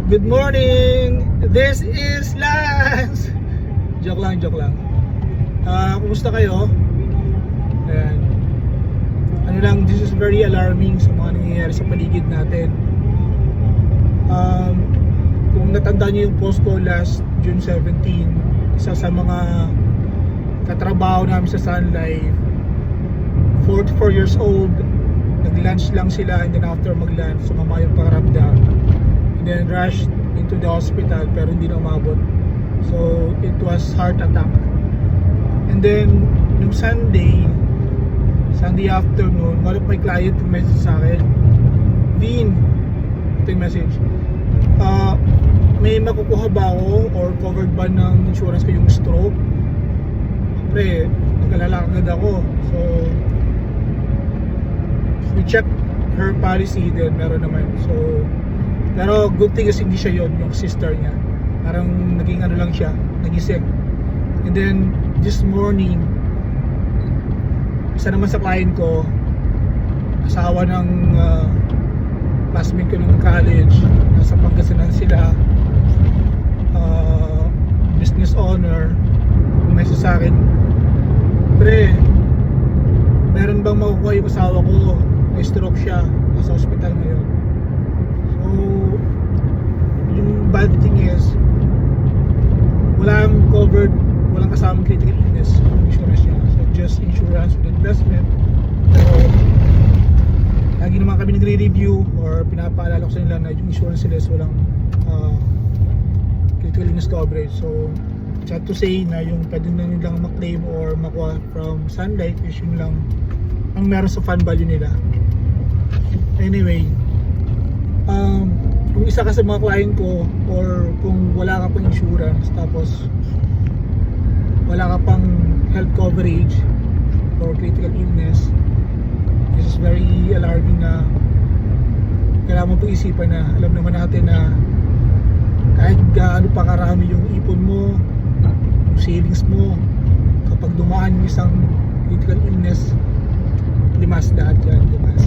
Good morning! This is Lance! Joke lang. Kumusta kayo? Ayan. Ano lang, this is very alarming sa mga nangyayari sa paligid natin. Kung natandaan nyo yung post ko last June 17, isa sa mga katrabaho namin sa Sun Life, 44 years old, nag-lunch lang sila, and then after mag-lunch, sumama yung pangaramdam. And then rushed into the hospital pero hindi na umabot. So it was heart attack. And then nung Sunday afternoon, one of my client message sa akin, Dean, ito yung message, may makukuha ba ako or covered ba ng insurance ko yung stroke? Siyempre, nag-alala agad ako. So we checked her policy, then meron naman. So pero good thing is hindi siya yon, yung sister niya. Parang naging ano lang siya, nagising. And then this morning, isa naman sa client ko, asawa ng classmate ko ng college, nasa Pangasinan sila, business owner, message sa akin, pre, meron bang makukuha yung asawa ko, may stroke siya, nasa hospital ngayon. So yung bad thing is walang covered, walang kasamang critical illness yung insurance niya. So just insurance with investment. So lagi naman kami nagre-review or pinapaalala ko sa nila na yung insurance nila is walang critical illness coverage. So sad to say na yung pwede na nilang maklaim or makuha from Sun Life is yun lang ang meron sa fund value nila. Anyway, kung isa ka sa mga client ko or kung wala ka pang insurance tapos wala ka pang health coverage or critical illness, this is very alarming na kailangan mo pag-isipan na alam naman natin na kahit gaano pa karami yung ipon mo, yung savings mo, kapag dumaan yung isang critical illness, limas lahat yan, limas.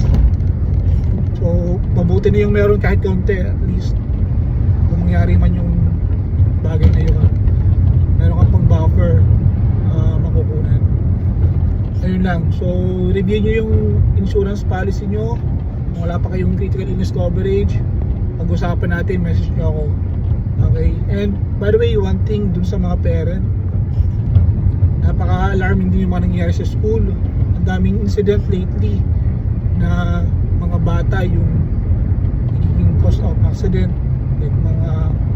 So mabuti na yung meron kahit konti, at least kung mangyari man yung bagay na yun, meron kang pang buffer makukunan. Ayun lang, so review nyo yung insurance policy nyo. Kung wala pa kayong critical illness coverage, pag-usapan natin, message nyo ako. Okay, and by the way, one thing dun sa mga parent, napaka-alarming din yung mga nangyayari sa school. Ang daming incident lately na mga bata yung nagiging cause of accident, like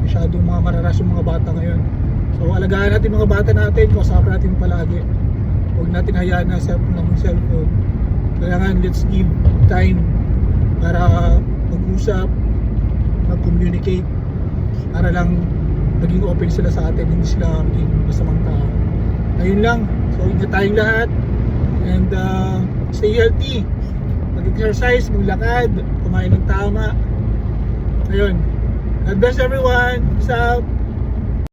masyadong mga mararas yung mga bata ngayon. So alagaan natin mga bata natin, kausapin natin palagi, huwag natin hayaan na ng cellphone. Kailangan let's give time para mag-usap, mag-communicate, para lang maging open sila sa atin, hindi sila maging masamang tao. Ayun lang, so ingat tayong lahat, and stay healthy, mag-exercise, maglakad, kumain ng tama. Ayun, God bless everyone. Peace out.